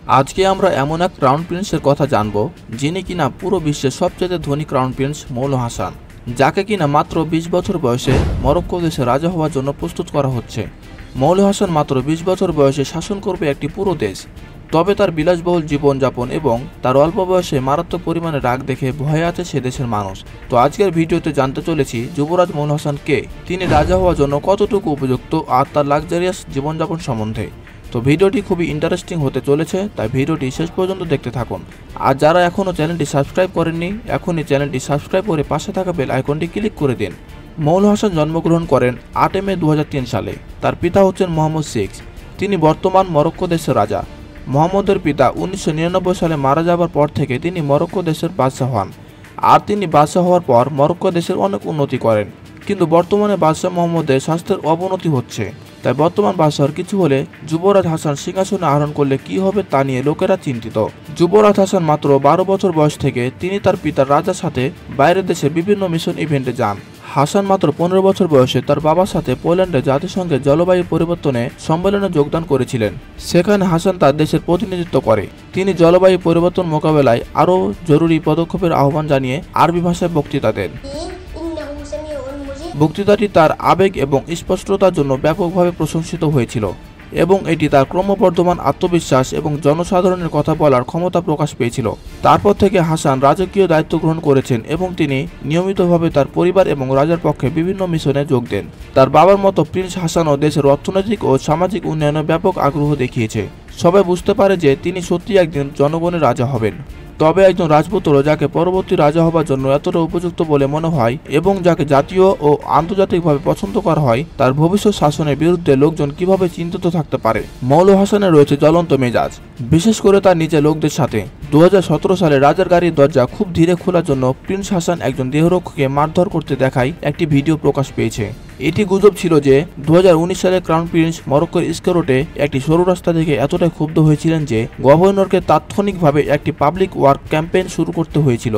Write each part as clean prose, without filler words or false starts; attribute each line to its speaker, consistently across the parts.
Speaker 1: আজকে আমরা এমন এক ক্রাউন প্রিন্সের কথা জানব যিনি কিনা পুরো বিশ্বের সবচেয়ে ধনী ক্রাউন প্রিন্স মৌলু হাসান, যাকে কিনা মাত্র ২০ বছর বয়সে মরক্কো দেশে রাজা হওয়ার জন্য প্রস্তুত করা হচ্ছে। মৌলু হাসান মাত্র ২০ বছর বয়সে শাসন করবে একটি পুরো দেশ। তবে তার বিলাসবহুল জীবনযাপন এবং তার অল্প বয়সে মারাত্মক পরিমাণে রাগ দেখে ভয়ে আছে সে দেশের মানুষ। তো আজকের ভিডিওতে জানতে চলেছি যুবরাজ মৌলু হাসান কে, তিনি রাজা হওয়ার জন্য কতটুকু উপযুক্ত আর তার লাক্সারিয়াস জীবনযাপন সম্বন্ধে। তো ভিডিওটি খুবই ইন্টারেস্টিং হতে চলেছে, তাই ভিডিওটি শেষ পর্যন্ত দেখতে থাকুন। আর যারা এখনও চ্যানেলটি সাবস্ক্রাইব করেননি, এখনই চ্যানেলটি সাবস্ক্রাইব করে পাশে থাকা বেল আইকনটি ক্লিক করে দিন। মৌলু হাসান জন্মগ্রহণ করেন ৮ মে ২০০৩ সালে। তার পিতা হচ্ছেন মোহাম্মদ VI। তিনি বর্তমান মরক্কো দেশের রাজা। মোহাম্মদের পিতা ১৯৯৯ সালে মারা যাবার পর থেকে তিনি মরক্কো দেশের বাদশাহ হন। আর তিনি বাদশাহ হওয়ার পর মরক্কো দেশের অনেক উন্নতি করেন। কিন্তু বর্তমানে বাদশাহ মোহাম্মদের স্বাস্থ্যের অবনতি হচ্ছে, তাই বর্তমান বাদশাহর কিছু হলে যুবরাজ হাসান সিংহাসনে আরোহণ করলে কি হবে তা নিয়ে লোকেরা চিন্তিত। যুবরাজ হাসান মাত্র ১২ বছর বয়স থেকে তিনি তার পিতার রাজার সাথে বাইরের দেশে বিভিন্ন মিশন ইভেন্টে যান। হাসান মাত্র ১৫ বছর বয়সে তার বাবার সাথে পোল্যান্ডে জাতিসংঘের জলবায়ু পরিবর্তনে সম্মেলনে যোগদান করেছিলেন। সেখানে হাসান তার দেশের প্রতিনিধিত্ব করে। তিনি জলবায়ু পরিবর্তন মোকাবেলায় আরও জরুরি পদক্ষেপের আহ্বান জানিয়ে আরবি ভাষায় বক্তৃতা দেন। বক্তৃতাটি তার আবেগ এবং স্পষ্টতার জন্য ব্যাপকভাবে প্রশংসিত হয়েছিল এবং এটি তার ক্রমবর্ধমান আত্মবিশ্বাস এবং জনসাধারণের কথা বলার ক্ষমতা প্রকাশ পেয়েছিল। তারপর থেকে হাসান রাজকীয় দায়িত্ব গ্রহণ করেছেন এবং তিনি নিয়মিতভাবে তার পরিবার এবং রাজার পক্ষে বিভিন্ন মিশনে যোগ দেন। তার বাবার মতো প্রিন্স হাসানও দেশের অর্থনৈতিক ও সামাজিক উন্নয়নে ব্যাপক আগ্রহ দেখিয়েছে। সবাই বুঝতে পারে যে তিনি সত্যি একদিন জনগণের রাজা হবেন। তবে একজন রাজপুত্র যাকে পরবর্তী রাজা হবার জন্য এতটা উপযুক্ত বলে মনে হয় এবং যাকে জাতীয় ও আন্তর্জাতিকভাবে পছন্দ করা হয়, তার ভবিষ্যৎ শাসনের বিরুদ্ধে লোকজন কিভাবে চিন্তিত থাকতে পারে। মৌলু হাসানের রয়েছে জ্বলন্ত মেজাজ, বিশেষ করে তার নিজের লোকদের সাথে। ২০১৭ সালে রাজার গাড়ির দরজা খুব ধীরে খোলার জন্য প্রিন্স হাসান একজন দেহরক্ষীকে মারধর করতে দেখায় একটি ভিডিও প্রকাশ পেয়েছে। এটি গুজব ছিল যে ২০১৯ সালে ক্রাউন প্রিন্স মরক্কোর স্কেরোটে একটি সরু রাস্তা থেকে এতটাই ক্ষুব্ধ হয়েছিলেন যে গভর্নরকে তাৎক্ষণিকভাবে একটি পাবলিক ওয়ার্ক ক্যাম্পেইন শুরু করতে হয়েছিল।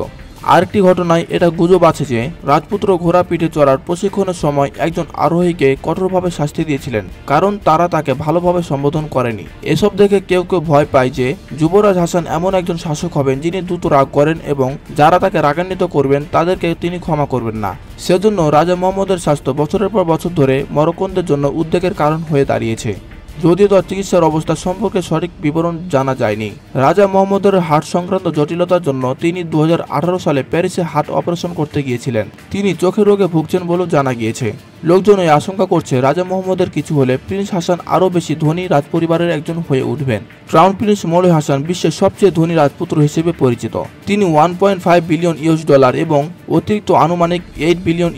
Speaker 1: আরেকটি ঘটনায় এটা গুজব আছে যে রাজপুত্র ঘোড়া পিঠে চড়ার প্রশিক্ষণের সময় একজন আরোহীকে কঠোরভাবে শাস্তি দিয়েছিলেন, কারণ তারা তাকে ভালোভাবে সম্বোধন করেনি। এসব দেখে কেউ কেউ ভয় পায় যে যুবরাজ হাসান এমন একজন শাসক হবেন যিনি দ্রুত রাগ করেন এবং যারা তাকে রাগান্বিত করবেন তাদেরকে তিনি ক্ষমা করবেন না। সেজন্য রাজা মোহাম্মদের স্বাস্থ্য বছরের পর বছর ধরে মরক্কোনদের জন্য উদ্বেগের কারণ হয়ে দাঁড়িয়েছে, যদিও তার চিকিৎসার অবস্থা সম্পর্কে সঠিক বিবরণ জানা যায়নি। রাজা মোহাম্মদের হার্ট সংক্রান্ত জটিলতার জন্য তিনি ২০১৮ সালে প্যারিসে হার্ট অপারেশন করতে গিয়েছিলেন। তিনি চোখের রোগে ভুগছেন বলেও জানা গিয়েছে। লোকজন এই আশঙ্কা করছে রাজা মোহাম্মদের কিছু হলে প্রিন্স হাসান আরও বেশি ধনী রাজপরিবারের একজন হয়ে উঠবেন। ক্রাউন প্রিন্স মৌলু হাসান বিশ্বের সবচেয়ে ধনী রাজপুত্র হিসেবে পরিচিত। তিনি $1.5 বিলিয়ন এবং অতিরিক্ত আনুমানিক $8 বিলিয়ন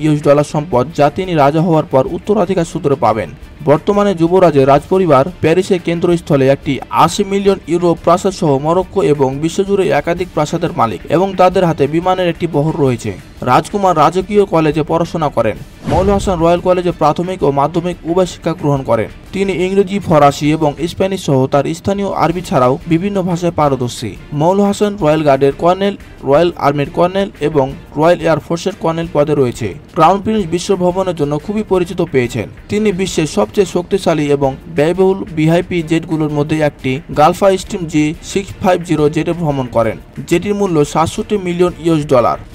Speaker 1: সম্পদ, যা তিনি রাজা হওয়ার পর উত্তরাধিকার সূত্রে পাবেন। বর্তমানে যুবরাজের রাজপরিবার প্যারিসের কেন্দ্রস্থলে একটি $80 মিলিয়ন প্রাসাদ সহ মরক্কো এবং বিশ্বজুড়ে একাধিক প্রাসাদের মালিক এবং তাদের হাতে বিমানের একটি বহর রয়েছে। রাজকুমার রাজকীয় কলেজে পড়াশোনা করেন। মৌলু হাসান রয়্যাল কলেজে প্রাথমিক ও মাধ্যমিক উভয় শিক্ষা গ্রহণ করেন। তিনি ইংরেজি, ফরাসি এবং স্প্যানিশ সহ তার স্থানীয় আরবি ছাড়াও বিভিন্ন ভাষায় পারদর্শী। মৌলু হাসান রয়্যাল গার্ডের কর্নেল, রয়্যাল আর্মির কর্নেল এবং রয়্যাল এয়ার ফোর্সের কর্নেল পদে রয়েছে। ক্রাউন প্রিন্স বিশ্ব ভ্রমণের জন্য খুবই পরিচিত পেয়েছেন। তিনি বিশ্বের সবচেয়ে শক্তিশালী এবং ব্যয়বহুল ভিআইপি জেটগুলোর মধ্যে একটি গালফা স্ট্রিম G650 জেটে ভ্রমণ করেন, যেটির মূল্য $৬৭ মিলিয়ন।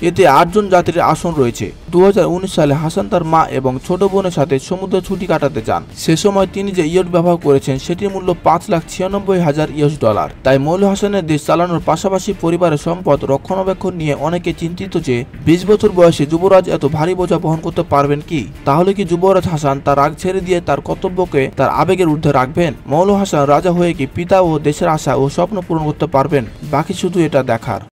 Speaker 1: এতে ৮ জন যাত্রীর আসন রয়েছে। ২০১৯ সালে হাসান তার মা এবং ছোট বোনের সাথে সমুদ্র ছুটি কাটাতে যান। সে সময় তিনি যে ইয়ট ব্যবহার করেছেন সেটির মূল্য $৫,৯৬,০০০। তাই মৌলু হাসানের দেশ চালানোর পাশাপাশি পরিবারের সম্পদ রক্ষণাবেক্ষণ নিয়ে অনেকে চিন্তিত যে ২০ বছর বয়সে যুবরাজ এত ভারী বোঝা বহন করতে পারবেন কি। তাহলে কি যুবরাজ হাসান তার রাগ ছেড়ে দিয়ে তার কর্তব্যকে তার আবেগের ঊর্ধ্বে রাখবেন? মৌলু হাসান রাজা হয়ে কি পিতা ও দেশের আশা ও স্বপ্ন পূরণ করতে পারবেন? বাকি শুধু এটা দেখার।